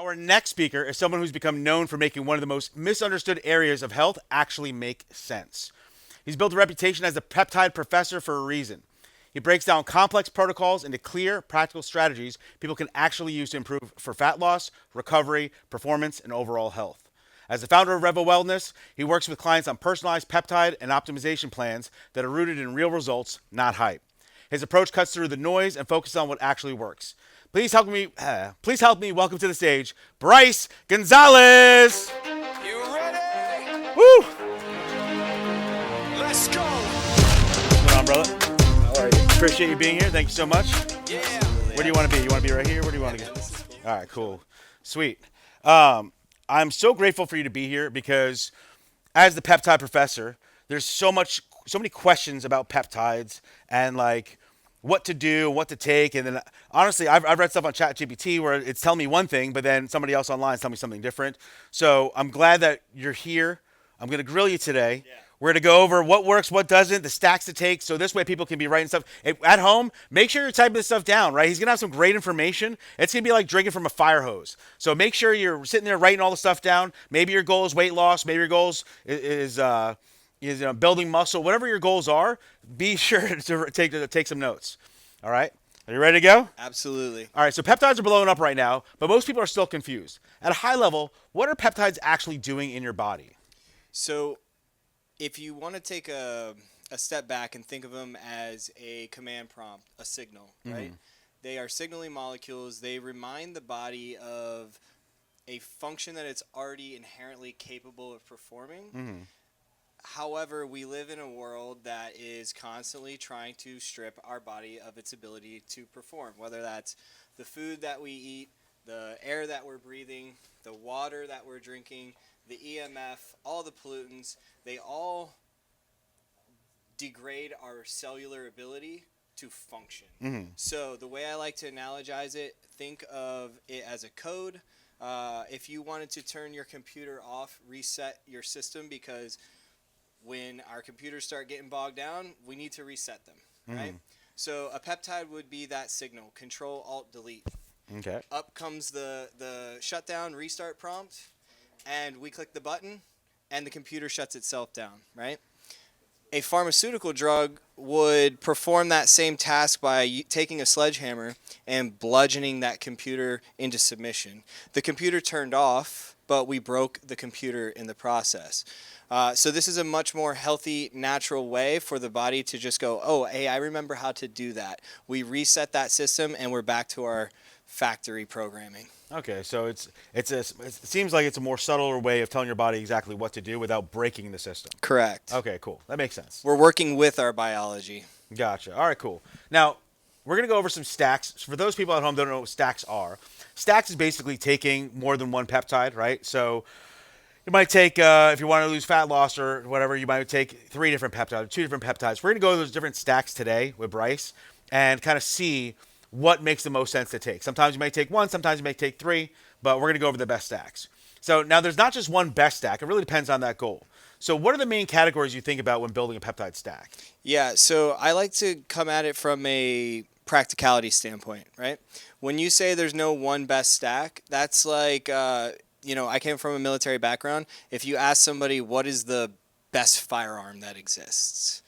Our next speaker is someone who's become known for making one of the most misunderstood areas of health actually make sense. He's built a reputation as a peptide professor for a reason. He breaks down complex protocols into clear, practical strategies people can actually use to improve for fat loss, recovery, performance, and overall health. As the founder of Revo Wellness, he works with clients on personalized peptide and optimization plans that are rooted in real results, not hype. His approach cuts through the noise and focuses on what actually works. Please help me welcome to the stage, Bryce Gonzalez. You ready? Woo! Let's go. What's going on, brother? How are you? Appreciate you being here. Thank you so much. Yeah. Where do you want to be? You want to be right here? Where do you want to go? This is cool. All right, cool. Sweet. I'm so grateful for you to be here because as the peptide professor, there's so many questions about peptides and like what to do, what to take. And then honestly, I've read stuff on ChatGPT where it's telling me one thing, but then somebody else online is telling me something different. So I'm glad that you're here. I'm going to grill you today. Yeah. We're going to go over what works, what doesn't, the stacks to take. So this way people can be writing stuff. At home, make sure you're typing this stuff down, right? He's going to have some great information. It's going to be like drinking from a fire hose. So make sure you're sitting there writing all the stuff down. Maybe your goal is weight loss. Maybe your goals is building muscle. Whatever your goals are, be sure to take some notes. All right? Are you ready to go? Absolutely. All right, so peptides are blowing up right now, but most people are still confused. At a high level, what are peptides actually doing in your body? So, if you want to take a step back and think of them as a command prompt, a signal, right? They are signaling molecules. They remind the body of a function that it's already inherently capable of performing. However, we live in a world that is constantly trying to strip our body of its ability to perform, whether that's the food that we eat, the air that we're breathing, the water that we're drinking, the EMF, all the pollutants. They all degrade our cellular ability to function. So the way I like to analogize it, think of it as a code. If you wanted to turn your computer off, reset your system, because when our computers start getting bogged down, we need to reset them, right? So a peptide would be that signal, Control, Alt, Delete. Okay. Up comes the shutdown, restart prompt, and we click the button, and the computer shuts itself down, right? A pharmaceutical drug would perform that same task by taking a sledgehammer and bludgeoning that computer into submission. The computer turned off, but we broke the computer in the process. So this is a much more healthy, natural way for the body to just go, oh, hey, I remember how to do that. We reset that system, and we're back to our factory programming. Okay, so it seems like it's a more subtle way of telling your body exactly what to do without breaking the system. Correct. Okay, cool. That makes sense. We're working with our biology. Gotcha. All right, cool. Now, we're going to go over some stacks. For those people at home that don't know what stacks are, stacks is basically taking more than one peptide, right? So you might take, if you want to lose fat loss or whatever, you might take 3 different peptides, 2 different peptides. We're going to go over those different stacks today with Bryce and kind of see what makes the most sense to take. Sometimes you may take 1, sometimes you may take 3, but we're going to go over the best stacks. So now there's not just one best stack. It really depends on that goal. So what are the main categories you think about when building a peptide stack? Yeah, so I like to come at it from a practicality standpoint, right? When you say there's no one best stack, that's like, I came from a military background. If you ask somebody what is the best firearm that exists,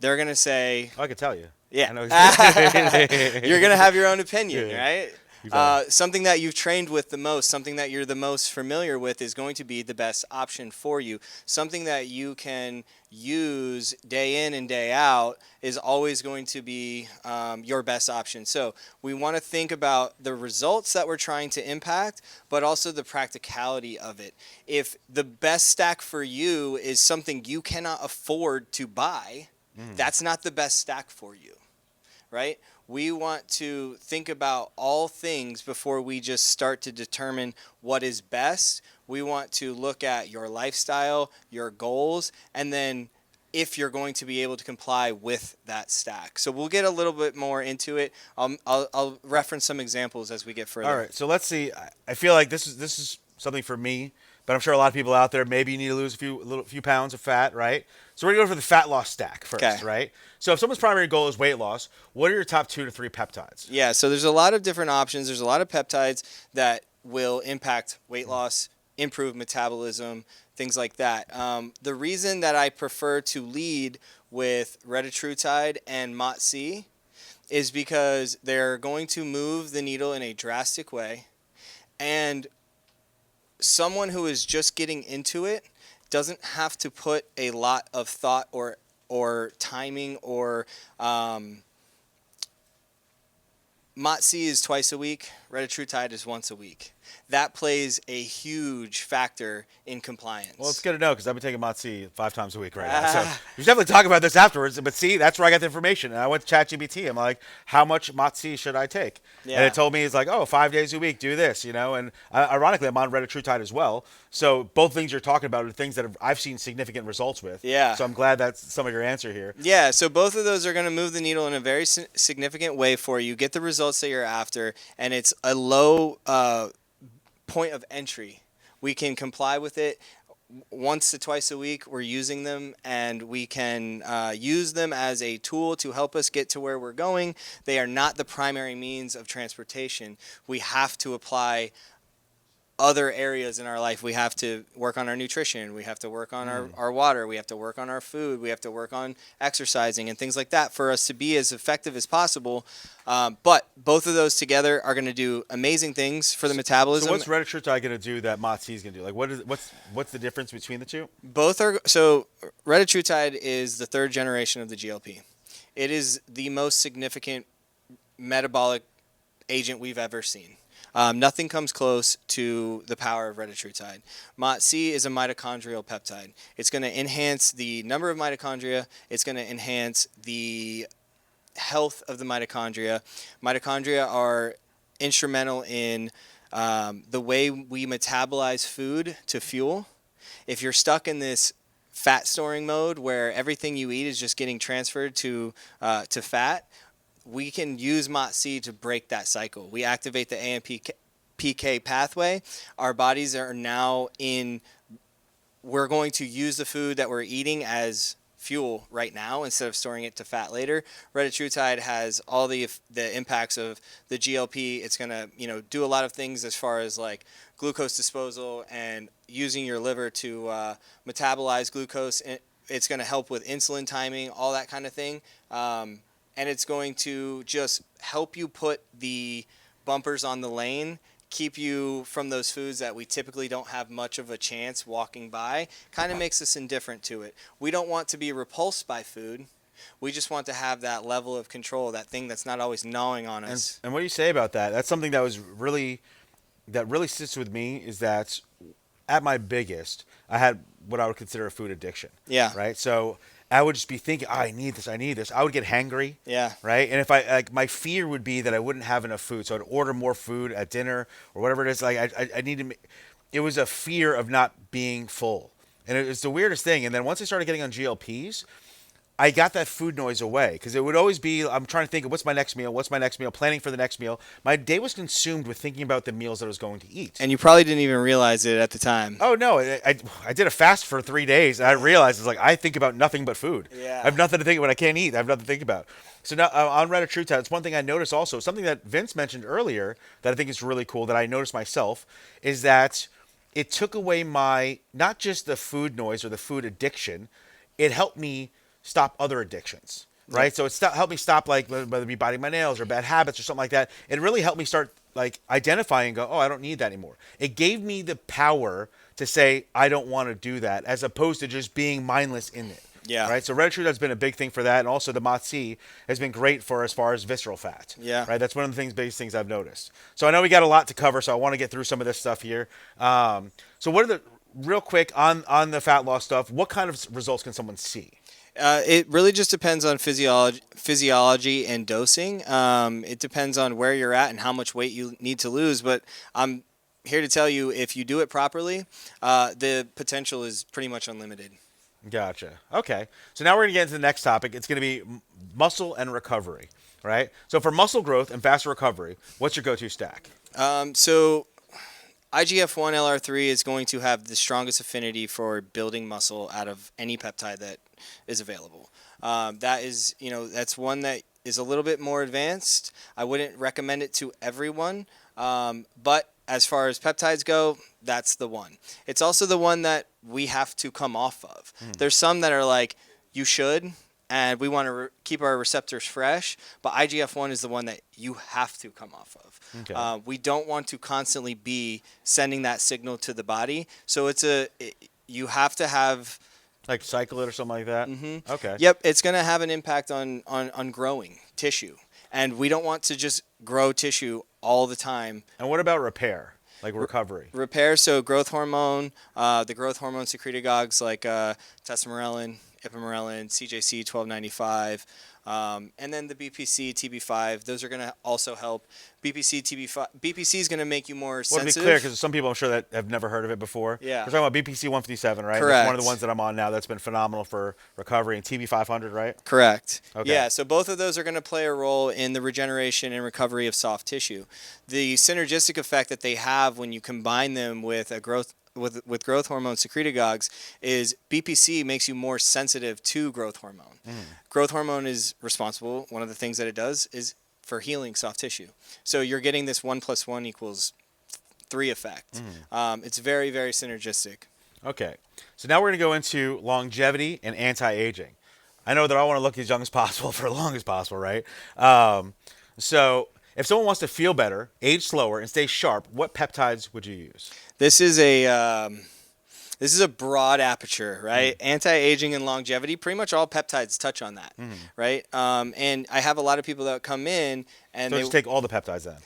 they're going to say... Oh, I could tell you. Yeah. I know You're going to have your own opinion, Yeah. right? Something that you've trained with the most, something that you're the most familiar with is going to be the best option for you. Something that you can use day in and day out is always going to be your best option. So we want to think about the results that we're trying to impact, but also the practicality of it. If the best stack for you is something you cannot afford to buy, that's not the best stack for you, right? We want to think about all things before we just start to determine what is best. We want to look at your lifestyle, your goals, and then if you're going to be able to comply with that stack. So we'll get a little bit more into it. I'll reference some examples as we get further. All right, so let's see. I feel like this is something for me, but I'm sure a lot of people out there, maybe you need to lose a few pounds of fat, right? So we're going to go for the fat loss stack first, Okay. right? So if someone's primary goal is weight loss, what are your top 2 to 3 peptides? Yeah, so there's a lot of different options. There's a lot of peptides that will impact weight loss, improve metabolism, things like that. The reason that I prefer to lead with retatrutide and MOTS-C is because they're going to move the needle in a drastic way, and someone who is just getting into it doesn't have to put a lot of thought or timing or MOTS-C is twice a week, retatrutide is once a week. That plays a huge factor in compliance. Well, it's good to know because I've been taking MOTS-C 5 times a week right now. So we should definitely talk about this afterwards. But see, that's where I got the information. And I went to ChatGPT. I'm like, how much MOTS-C should I take? Yeah. And it told me, it's like, 5 days a week, do this, And ironically, I'm on retatrutide as well. So both things you're talking about are things that I've seen significant results with. Yeah. So I'm glad that's some of your answer here. Yeah, so both of those are going to move the needle in a very significant way for you. Get the results that you're after, and it's a low point of entry. We can comply with it once to twice a week. We're using them, and we can use them as a tool to help us get to where we're going. They are not the primary means of transportation. We have to apply other areas in our life. We have to work on our nutrition. We have to work on our water. We have to work on our food. We have to work on exercising and things like that for us to be as effective as possible. But both of those together are going to do amazing things for the metabolism. So what's retatrutide going to do that MOTS-C is going to do? Like, what's the difference between the two? Both are. So retatrutide is the third generation of the GLP. It is the most significant metabolic agent we've ever seen. Nothing comes close to the power of retatrutide. MOTS-C is a mitochondrial peptide. It's going to enhance the number of mitochondria. It's going to enhance the health of the mitochondria. Mitochondria are instrumental in the way we metabolize food to fuel. If you're stuck in this fat storing mode where everything you eat is just getting transferred to fat, we can use MOTS-C to break that cycle. We activate the AMPK pathway. Our bodies are now we're going to use the food that we're eating as fuel right now instead of storing it to fat later. Retatrutide has all the impacts of the GLP. It's going to, do a lot of things as far as like glucose disposal and using your liver to metabolize glucose. It's going to help with insulin timing, all that kind of thing. And it's going to just help you put the bumpers on the lane, keep you from those foods that we typically don't have much of a chance walking by, kind of makes us indifferent to it. We don't want to be repulsed by food. We just want to have that level of control, that thing that's not always gnawing on us. And what do you say about that? That's something that really sits with me, is that at my biggest, I had what I would consider a food addiction. Yeah. Right? So I would just be thinking, I need this. I would get hangry. Yeah. Right? And if my fear would be that I wouldn't have enough food. So I'd order more food at dinner or whatever it is. Like I need to, it was a fear of not being full. And it was the weirdest thing. And then once I started getting on GLPs, I got that food noise away, because it would always be, I'm trying to think of what's my next meal, planning for the next meal. My day was consumed with thinking about the meals that I was going to eat. And you probably didn't even realize it at the time. Oh, no. I did a fast for 3 days, and I realized, it's like, I think about nothing but food. Yeah. I have nothing to think about. When I can't eat, I have nothing to think about. So now on retatrutide, it's one thing I noticed also, something that Vince mentioned earlier that I think is really cool that I noticed myself, is that it took away not just the food noise or the food addiction, it helped me stop other addictions, right? Yeah. So it helped me stop, like, whether it be biting my nails or bad habits or something like that. It really helped me start, like, identifying and go, I don't need that anymore. It gave me the power to say, I don't want to do that, as opposed to just being mindless in it. Yeah. Right. So retatrutide has been a big thing for that, and also the MOTS-C has been great for as far as visceral fat. Yeah. Right. That's one of the biggest things I've noticed. So I know we got a lot to cover, so I want to get through some of this stuff here. So what are real quick on the fat loss stuff? What kind of results can someone see? It really just depends on physiology and dosing. It depends on where you're at and how much weight you need to lose. But I'm here to tell you, if you do it properly, the potential is pretty much unlimited. Gotcha. Okay. So now we're going to get into the next topic. It's going to be muscle and recovery, right? So for muscle growth and faster recovery, what's your go-to stack? So IGF-1 LR3 is going to have the strongest affinity for building muscle out of any peptide that is available. That is, that's one that is a little bit more advanced. I wouldn't recommend it to everyone, but as far as peptides go, that's the one. It's also the one that we have to come off of. There's some that are like, you should, and we want to keep our receptors fresh, but IGF-1 is the one that you have to come off of. Okay. We don't want to constantly be sending that signal to the body, so you have to have... Like cycle it or something like that? Mm-hmm. Okay. Yep, it's going to have an impact on growing tissue, and we don't want to just grow tissue all the time. And what about repair, like recovery? Repair, so growth hormone, the growth hormone secretagogues like testosterone, ipamorelin, CJC 1295, and then the BPC, TB5. Those are going to also help. BPC, TB5. BPC is going to make you more Well, to sensitive. be clear, because some people I'm sure that have never heard of it before. Yeah. We're talking about BPC 157, right? Correct. That's one of the ones that I'm on now that's been phenomenal for recovery. And TB 500, right? Correct. Okay. Yeah, so both of those are going to play a role in the regeneration and recovery of soft tissue. The synergistic effect that they have when you combine them with a growth hormone secretagogues is BPC makes you more sensitive to growth hormone. Growth hormone is responsible. One of the things that it does is for healing soft tissue. So you're getting this 1 + 1 = 3 effect. It's very, very synergistic. Okay. So now we're going to go into longevity and anti-aging. I know that I want to look as young as possible for as long as possible, right? So if someone wants to feel better, age slower, and stay sharp, what peptides would you use? This is a broad aperture, right? Anti-aging and longevity, pretty much all peptides touch on that, right? And I have a lot of people that come in and So just take all the peptides then.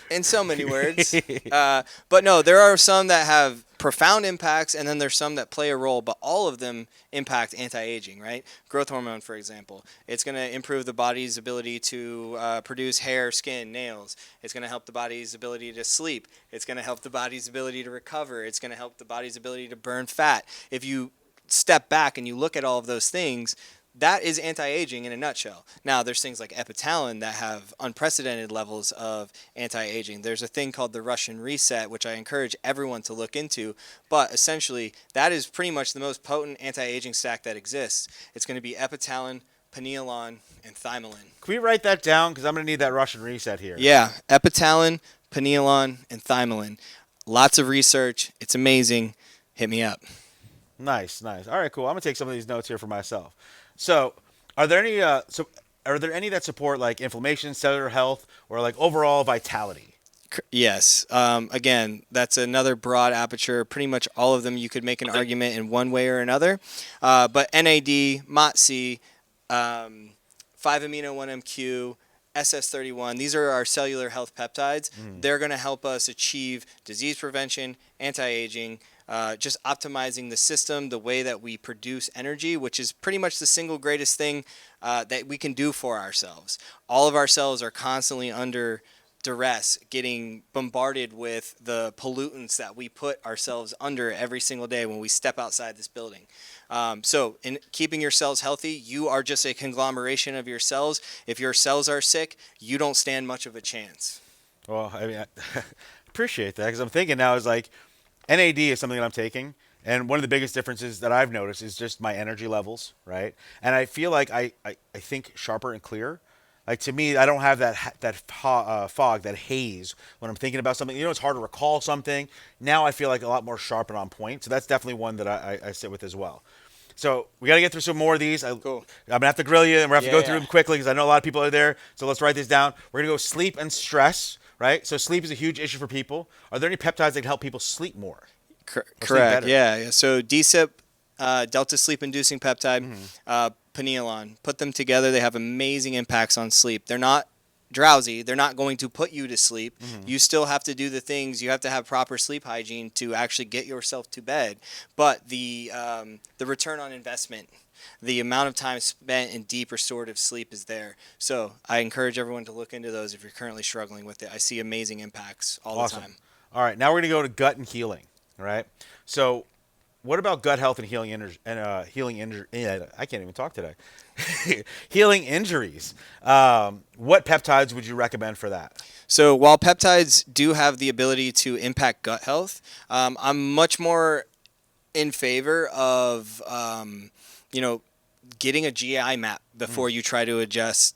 in so many words. But no, there are some that have profound impacts, and then there's some that play a role, but all of them impact anti-aging, right? Growth hormone, for example. It's going to improve the body's ability to produce hair, skin, nails. It's going to help the body's ability to sleep. It's going to help the body's ability to recover. It's going to help the body's ability to burn fat. If you step back and you look at all of those things, that is anti-aging in a nutshell. Now, there's things like epitalin that have unprecedented levels of anti-aging. There's a thing called the Russian reset, which I encourage everyone to look into. But essentially, that is pretty much the most potent anti-aging stack that exists. It's going to be epitalin, pineolon, and thymolin. Can we write that down? Because I'm going to need that Russian reset here. Yeah, epitalin, pineolon, and thymolin. Lots of research. It's amazing. Hit me up. Nice, nice. All right, cool. I'm going to take some of these notes here for myself. So, are there any that support like inflammation, cellular health, or like overall vitality? Yes. Again, that's another broad aperture. Pretty much all of them you could make an argument in one way or another. But NAD, MOTC, 5-amino-1-MQ, SS31, these are our cellular health peptides. They're going to help us achieve disease prevention, anti-aging, just optimizing the system, the way that we produce energy, which is pretty much the single greatest thing that we can do for ourselves. All of our cells are constantly under duress, getting bombarded with the pollutants that we put ourselves under every single day when we step outside this building. So in keeping your cells healthy, you are just a conglomeration of your cells. If your cells are sick, you don't stand much of a chance. Well, I mean, I appreciate that because I'm thinking now is like NAD is something that I'm taking. And one of the biggest differences that I've noticed is just my energy levels, right? And I feel like I think sharper and clearer. Like to me, I don't have that fog, that haze when I'm thinking about something. You know, it's hard to recall something. Now I feel like a lot more sharp and on point. So that's definitely one that I sit with as well. So we got to get through some more of these. Cool. I'm going to have to grill you and we're going to have to go through them quickly because I know a lot of people are there. So let's write this down. We're going to go sleep and stress, right? So sleep is a huge issue for people. Are there any peptides that can help people sleep more? Correct. Yeah. So DSIP, delta sleep inducing peptide, pineolon. Put them together. They have amazing impacts on sleep. They're not drowsy. They're not going to put you to sleep. You still have to do the things. You have to have proper sleep hygiene to actually get yourself to bed. But the return on investment, the amount of time spent in deep restorative sleep is there. So I encourage everyone to look into those if you're currently struggling with it. I see amazing impacts all the time. All right, now we're going to go to gut and healing. All right. So what about gut health and healing I can't even talk today. Healing injuries. What peptides would you recommend for that? So while peptides do have the ability to impact gut health, I'm much more in favor of getting a GI map before you try to address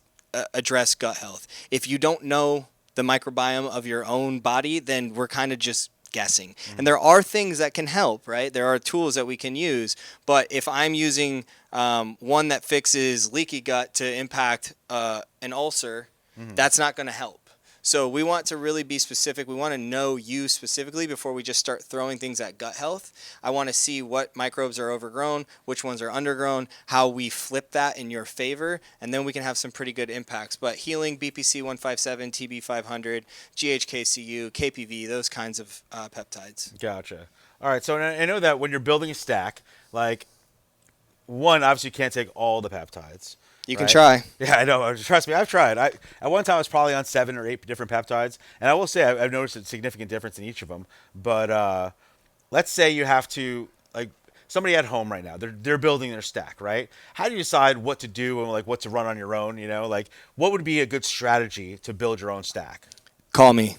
gut health. If you don't know the microbiome of your own body, then we're kind of just guessing. And there are things that can help, right? There are tools that we can use. But if I'm using one that fixes leaky gut to impact an ulcer, that's not going to help. So we want to really be specific. We want to know you specifically before we just start throwing things at gut health. I want to see what microbes are overgrown, which ones are undergrown, how we flip that in your favor, and then we can have some pretty good impacts. But healing, BPC 157, TB 500, GHKCU, KPV, those kinds of peptides. Gotcha. All right. So I know that when you're building a stack, like, one, obviously you can't take all the peptides. You can try. Yeah, I know. Trust me, I've tried. At one time I was probably on 7 or 8 different peptides, and I will say I've noticed a significant difference in each of them. But let's say you have to, like, somebody at home right now, they're building their stack, right? How do you decide what to do and, like, what to run on your own? You know, like, what would be a good strategy to build your own stack? Call me.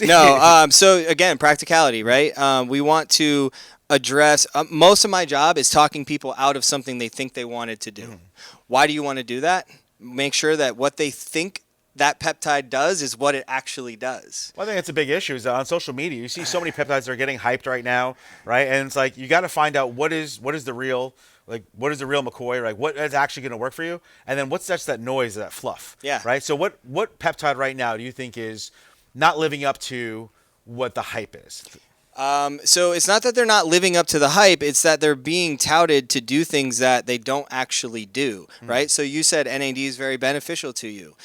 No. So again, practicality, right? We want to address. Most of my job is talking people out of something they think they wanted to do. Why do you want to do that? Make sure that what they think that peptide does is what it actually does. Well, I think it's a big issue. Is that on social media, you see so many peptides that are getting hyped right now, right? And it's like you got to find out what is the real. Like, what is the real McCoy? Like, what is actually going to work for you? And then what's that noise, that fluff? Yeah. Right? So what peptide right now do you think is not living up to what the hype is? So it's not that they're not living up to the hype, it's that they're being touted to do things that they don't actually do, right? So you said NAD is very beneficial to you.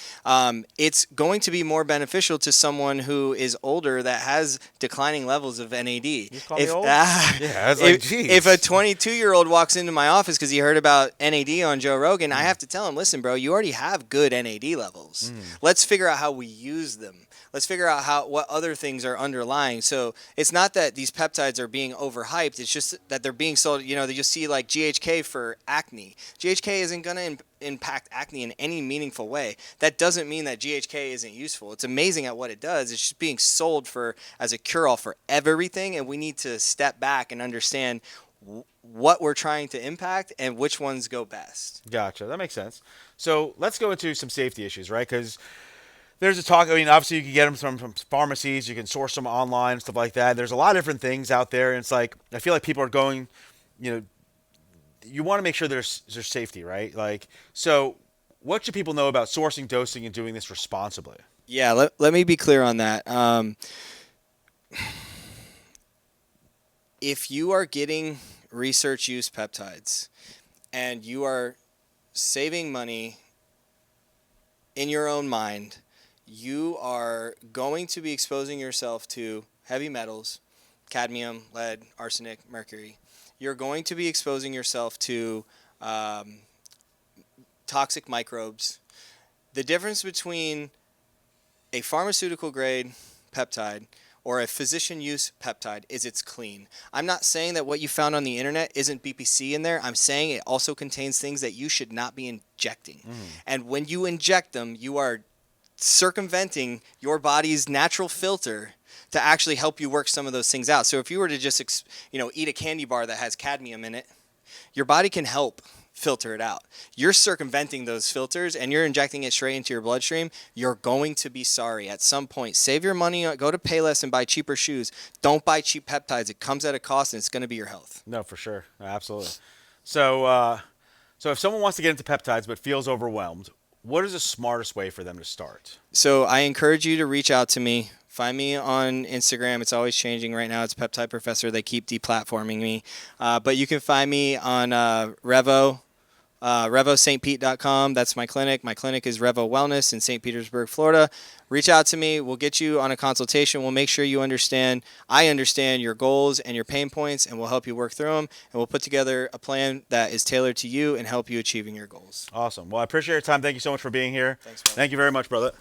It's going to be more beneficial to someone who is older that has declining levels of NAD. You call me old? Yeah, I was like, geez. If a 22-year-old walks into my office because he heard about NAD on Joe Rogan, I have to tell him, listen, bro, you already have good NAD levels. Let's figure out how we use them. Let's figure out what other things are underlying. So it's not that these peptides are being overhyped. It's just that they're being sold. You know, you see like GHK for acne. GHK isn't going to impact acne in any meaningful way. That doesn't mean that GHK isn't useful. It's amazing at what it does. It's just being sold as a cure-all for everything, and we need to step back and understand what we're trying to impact and which ones go best. Gotcha. That makes sense. So let's go into some safety issues, right? Because there's a talk. I mean, obviously you can get them from pharmacies. You can source them online, stuff like that. There's a lot of different things out there, and it's like I feel like people are going, you know, you want to make sure there's safety, right? Like, so what should people know about sourcing, dosing, and doing this responsibly? Yeah, let me be clear on that. If you are getting research use peptides and you are saving money in your own mind, you are going to be exposing yourself to heavy metals, cadmium, lead, arsenic, mercury. You're going to be exposing yourself to toxic microbes. The difference between a pharmaceutical grade peptide or a physician use peptide is it's clean. I'm not saying that what you found on the internet isn't BPC in there. I'm saying it also contains things that you should not be injecting. And when you inject them, you are circumventing your body's natural filter to actually help you work some of those things out. So if you were to just eat a candy bar that has cadmium in it, your body can help filter it out. You're circumventing those filters and you're injecting it straight into your bloodstream. You're going to be sorry at some point. Save your money, go to Payless and buy cheaper shoes. Don't buy cheap peptides. It comes at a cost and it's going to be your health. No, for sure. Absolutely. So if someone wants to get into peptides but feels overwhelmed, what is the smartest way for them to start? So I encourage you to reach out to me. Find me on Instagram. It's always changing. Right now it's Peptide Professor. They keep deplatforming me. But you can find me on Revo, RevoSt.Pete.com. That's my clinic. My clinic is Revo Wellness in St. Petersburg, Florida. Reach out to me. We'll get you on a consultation. We'll make sure I understand your goals and your pain points, and we'll help you work through them. And we'll put together a plan that is tailored to you and help you achieving your goals. Awesome. Well, I appreciate your time. Thank you so much for being here. Thanks, brother. Thank you very much, brother.